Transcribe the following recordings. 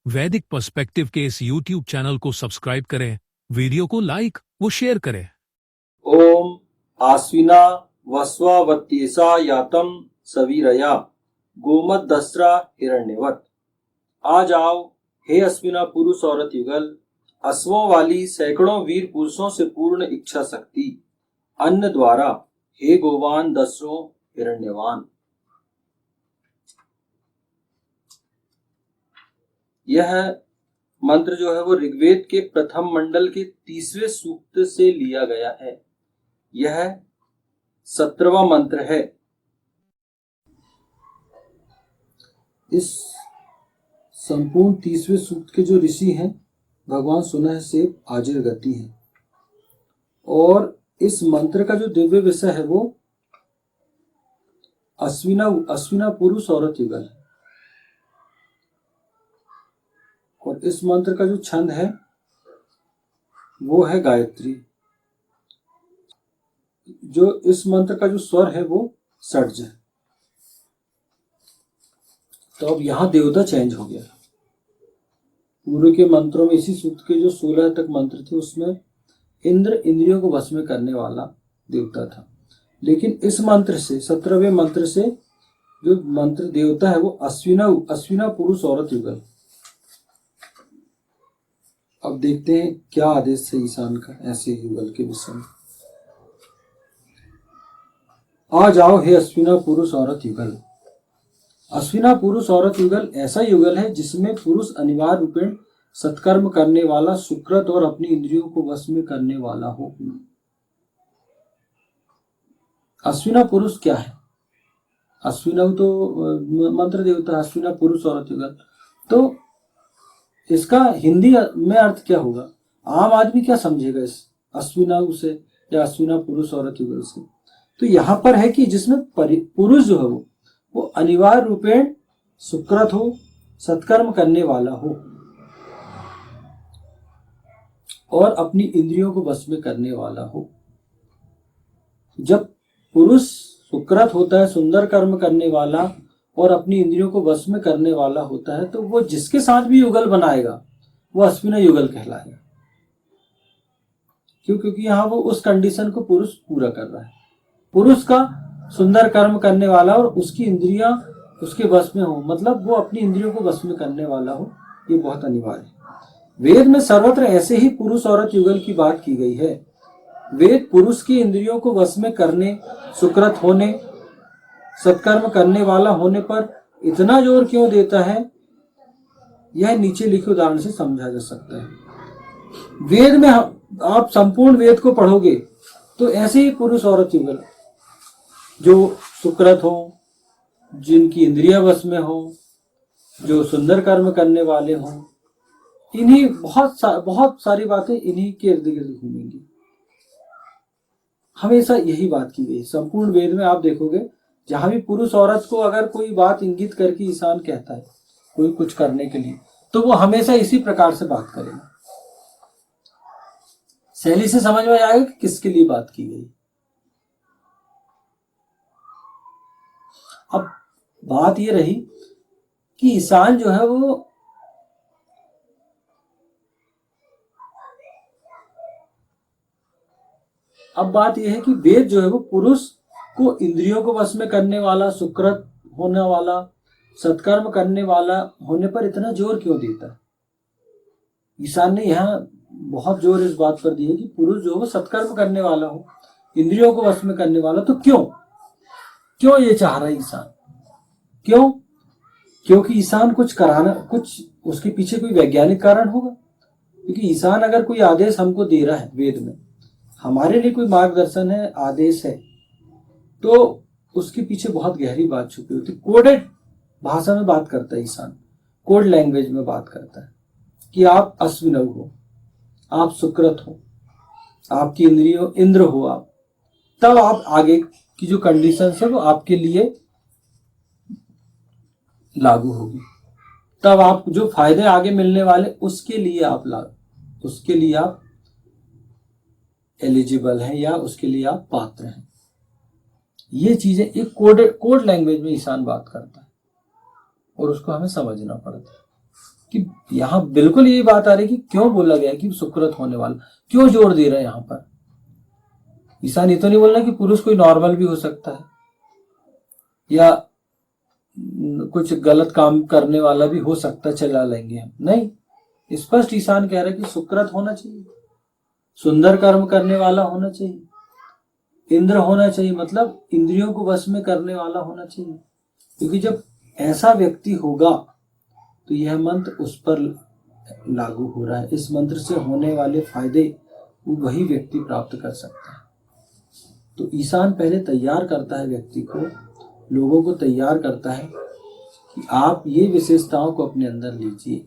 वैदिक पर्सपेक्टिव के इस YouTube चैनल को सब्सक्राइब करें, वीडियो को लाइक व शेयर करें। ओम आश्विना वस्वावत्येषा यातम सवीरया गोमदस्रा हिरण्यवत। आ जाओ हे अश्विना पुरुष औरत युगल, अश्वों वाली सैकड़ों वीर पुरुषों से पूर्ण इच्छा शक्ति, अन्न द्वारा हे गोवान दसरों हिरण्यवान। यह मंत्र जो है वो ऋग्वेद के प्रथम मंडल के 30वें सूक्त से लिया गया है। यह 17वां मंत्र है। इस संपूर्ण 30वें सूक्त के जो ऋषि हैं भगवान सुनह से आजिर गति हैं, और इस मंत्र का जो दिव्य विषय है वो अश्विना पुरुष औरत युगल है। और इस मंत्र का जो छंद है वो है गायत्री। जो इस मंत्र का जो स्वर है वो षड्ज है। तो अब यहां देवता चेंज हो गया। पूर्व के मंत्रों में इसी सूक्त के जो 16 तक मंत्र थे उसमें इंद्र इंद्रियों को वश में करने वाला देवता था, लेकिन इस मंत्र से 17वें मंत्र से जो मंत्र देवता है वो अश्विना पुरुष औरत युगल। अब देखते हैं क्या आदेश है ईशान का ऐसे युगल के विषय में। आ जाओ हे अश्विना पुरुष औरत युगल। अश्विना पुरुष औरत युगल ऐसा युगल है जिसमें पुरुष अनिवार्य रूपेण सत्कर्म करने वाला, सुकृत और अपनी इंद्रियों को वश में करने वाला हो। अश्विना पुरुष क्या है? अश्विना तो मंत्र देवता, अश्विना पुरुष औरत युगल। तो इसका हिंदी में अर्थ क्या होगा? आम आदमी क्या समझेगा इस अश्विना से या अश्विना पुरुष औरत युगल से? तो यहां पर है कि जिसमें पुरुष जो है वो अनिवार्य रूपेण सुकृत हो, सत्कर्म करने वाला हो और अपनी इंद्रियों को वश में करने वाला हो। जब पुरुष सुकृत होता है, सुंदर कर्म करने वाला और अपनी इंद्रियों को वश में करने वाला होता है, तो वो जिसके साथ भी युगल बनाएगा वो अश्विना युगल कहलाएगा। क्यों? क्योंकि यहां वो उस कंडीशन को पुरुष पूरा कर रहा है। पुरुष का सुंदर कर्म करने वाला और उसकी इंद्रियां उसके वश में हो, मतलब वो अपनी इंद्रियों को वश में करने वाला हो, ये बहुत अनिवार्य है। वेद में सर्वत्र ऐसे ही पुरुष औरत युगल की बात की गई है। वेद पुरुष की इंद्रियों को वश में करने, सुकृत होने, सत्कर्म करने वाला होने पर इतना जोर क्यों देता है, यह नीचे लिखे उदाहरण से समझा जा सकता है। वेद में आप संपूर्ण वेद को पढ़ोगे तो ऐसे ही पुरुष औरत युगल जो सुकृत हो, जिनकी इंद्रियां वश में हो, जो सुंदर कर्म करने वाले हों, इन्हीं बहुत सारी बातें इन्हीं के इर्द गिर्द घूमेंगी। हमेशा यही बात की गई। संपूर्ण वेद में आप देखोगे जहां भी पुरुष औरत को अगर कोई बात इंगित करके ईशान कहता है कोई कुछ करने के लिए, तो वो हमेशा इसी प्रकार से बात करेगा। शैली से समझ में आएगा कि किसके लिए बात की गई। अब बात ये रही कि ईशान जो है वो अब बात यह है कि वेद जो है वो पुरुष को इंद्रियों को वश में करने वाला, सुकृत होने वाला, सत्कर्म करने वाला होने पर इतना जोर क्यों देता है? ईशान ने यहाँ बहुत जोर इस बात पर दिया कि पुरुष जो है सत्कर्म करने वाला हो, इंद्रियों को वश में करने वाला। तो क्यों ये चाह रहा है ईशान? क्यों? क्योंकि ईशान कुछ कराना, कुछ उसके पीछे कोई वैज्ञानिक कारण होगा। क्योंकि ईशान अगर कोई आदेश हमको दे रहा है, वेद में हमारे लिए कोई मार्गदर्शन है, आदेश है, तो उसके पीछे बहुत गहरी बात छुपी होती है। कोडेड भाषा में बात करता है ईशान, कोड लैंग्वेज में बात करता है कि आप अश्विनव हो, आप सुकृत हो, आपकी इंद्र हो आप, तब आप आगे की जो कंडीशन है वो आपके लिए लागू होगी। तब आप जो फायदे आगे मिलने वाले उसके लिए आप एलिजिबल हैं या उसके लिए आप पात्र हैं। ये चीजें एक कोड लैंग्वेज में ईशान बात करता है और उसको हमें समझना पड़ता है। कि यहाँ बिल्कुल ये बात आ रही है कि क्यों बोला गया कि सुकृत होने वाला, क्यों जोर दे रहे हैं यहाँ पर। ईशान ये तो नहीं बोलना कि पुरुष कोई नॉर्मल भी हो सकता है या कुछ गलत काम करने वाला भी हो सकता है, चला लेंगे हम, नहीं। स्पष्ट ईशान कह रहा है कि सुकृत होना चाहिए, सुंदर कर्म करने वाला होना चाहिए, इंद्र होना चाहिए, मतलब इंद्रियों को वश में करने वाला होना चाहिए। क्योंकि जब ऐसा व्यक्ति होगा तो यह मंत्र उस पर लागू हो रहा है। इस मंत्र से होने वाले फायदे वही व्यक्ति प्राप्त कर सकता है। तो ईशान पहले तैयार करता है व्यक्ति को, लोगों को तैयार करता है कि आप ये विशेषताओं को अपने अंदर लीजिए,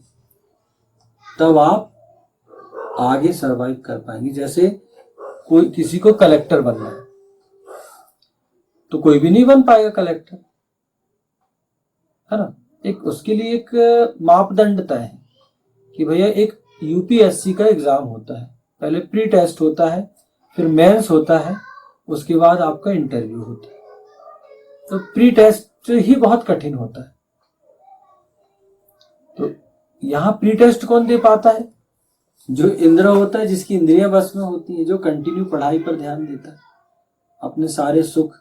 तब आप आगे सरवाइव कर पाएंगे। जैसे कोई किसी को कलेक्टर बनना है तो कोई भी नहीं बन पाएगा कलेक्टर, है ना। एक उसके लिए एक मापदंड तय है कि भैया एक यूपीएससी का एग्जाम होता है, पहले प्री टेस्ट होता है, फिर मेंस होता है, उसके बाद आपका इंटरव्यू होता है। तो प्री टेस्ट ही बहुत कठिन होता है। तो यहाँ प्री टेस्ट कौन दे पाता है? जो इंद्र होता है, जिसकी इंद्रियां बस में होती है, जो कंटिन्यू पढ़ाई पर ध्यान देता है, अपने सारे सुख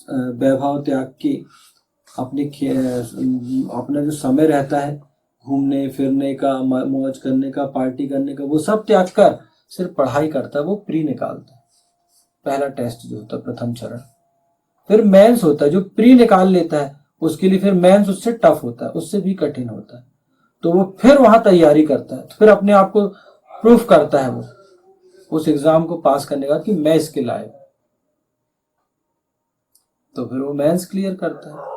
वैभव त्याग के, अपना जो समय रहता है घूमने फिरने का, मौज करने का, पार्टी करने का, वो सब त्याग कर सिर्फ पढ़ाई करता है, वो प्री निकालता है। पहला टेस्ट जो होता है, प्रथम चरण। फिर मेंस होता है, जो प्री निकाल लेता है उसके लिए फिर मेंस उससे टफ होता है, उससे भी कठिन होता है। तो वो फिर वहां तैयारी करता है, फिर अपने आप को प्रूफ करता है वो उस एग्जाम को पास करने का कि मैं इसके लायक। तो फिर वो मेंस क्लियर करता है।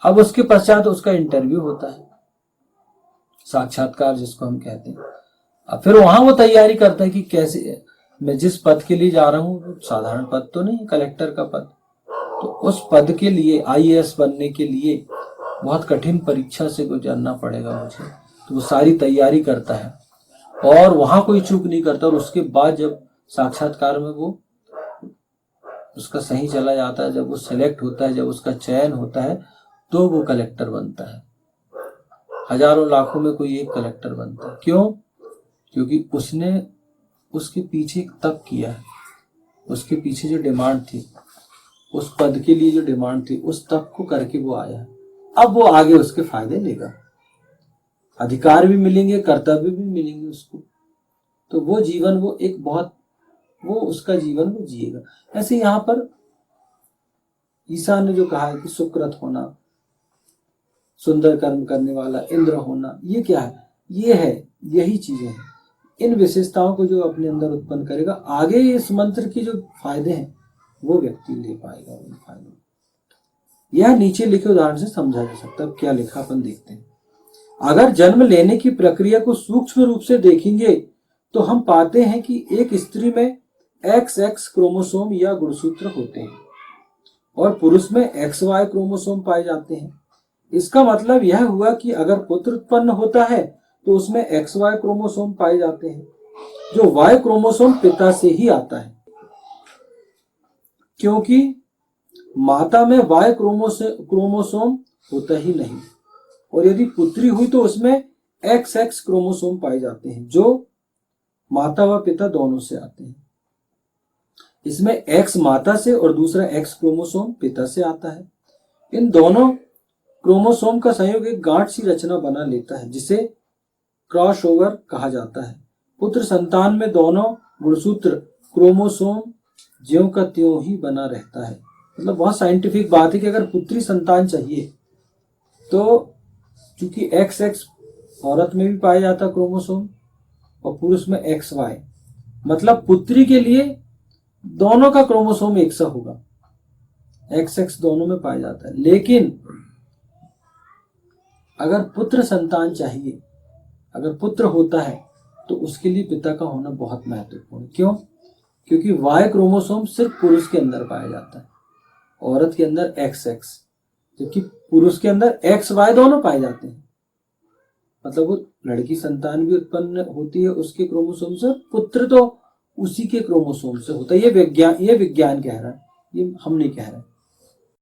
अब उसके पश्चात उसका इंटरव्यू होता है, साक्षात्कार जिसको हम कहते हैं। अब फिर वहां वो तैयारी करता है कि कैसे, मैं जिस पद के लिए जा रहा हूँ साधारण पद तो नहीं, कलेक्टर का पद, तो उस पद के लिए आईएएस बनने के लिए बहुत कठिन परीक्षा से गुजरना पड़ेगा मुझे। तो वो सारी तैयारी करता है और वहां कोई चूक नहीं करता। और उसके बाद जब साक्षात्कार में वो उसका सही चला जाता है, जब वो सिलेक्ट होता है, जब उसका चयन होता है, तो वो कलेक्टर बनता है। हजारों लाखों में कोई एक कलेक्टर बनता है। क्यों? क्योंकि उसने उसके पीछे एक तप किया है, उसके पीछे जो डिमांड थी, उस पद के लिए जो डिमांड थी, उस तप को करके वो आया है। अब वो आगे उसके फायदे लेगा, अधिकार भी मिलेंगे, कर्तव्य भी मिलेंगे उसको। तो वो जीवन वो एक बहुत वो उसका जीवन वो जिएगा। ऐसे यहाँ पर ईशान ने जो कहा है कि सुकृत होना, सुंदर कर्म करने वाला, इंद्र होना, ये क्या है? ये है, यही चीजें हैं। इन विशेषताओं को जो अपने अंदर उत्पन्न करेगा, आगे इस मंत्र के जो फायदे हैं वो व्यक्ति ले पाएगा उन फायदों। यह नीचे लिखे उदाहरण से समझा जा सकता है। क्या लिखा अपन देखते हैं। अगर जन्म लेने की प्रक्रिया को सूक्ष्म रूप से देखेंगे तो हम पाते हैं कि एक स्त्री में XX क्रोमोसोम या गुणसूत्र होते हैं और पुरुष में XY क्रोमोसोम पाए जाते हैं। इसका मतलब यह हुआ कि अगर पुत्र उत्पन्न होता है तो उसमें XY क्रोमोसोम पाए जाते हैं, जो Y क्रोमोसोम पिता से ही आता है, क्योंकि माता में Y क्रोमोसोम होता ही नहीं। और यदि पुत्री हुई तो उसमें XX क्रोमोसोम पाए जाते हैं, जो माता व पिता दोनों से आते हैं। इसमें X माता से और दूसरा X क्रोमोसोम पिता से आता है। इन दोनों क्रोमोसोम का संयोग एक गांठ सी रचना बना लेता है, जिसे क्रॉसओवर कहा जाता है। पुत्र संतान में दोनों गुणसूत्र क्रोमोसोम ज्यों का त्यों ही बना रहता है। मतलब बहुत साइंटिफिक बात है कि अगर पुत्री संतान चाहिए तो चूंकि XX औरत में भी पाया जाता क्रोमोसोम और पुरुष में XY, मतलब पुत्री के लिए दोनों का क्रोमोसोम एक सा होगा, XX दोनों में पाया जाता है। लेकिन अगर पुत्र संतान चाहिए, अगर पुत्र होता है, तो उसके लिए पिता का होना बहुत महत्वपूर्ण। क्यों? क्योंकि Y क्रोमोसोम सिर्फ पुरुष के अंदर पाया जाता है, औरत के अंदर XX, जबकि पुरुष के अंदर XY दोनों पाए जाते हैं। मतलब वो लड़की संतान भी उत्पन्न होती है उसके क्रोमोसोम से, पुत्र तो उसी के क्रोमोसोम से होता है। ये विज्ञान कह रहा है, ये हम नहीं कह रहे।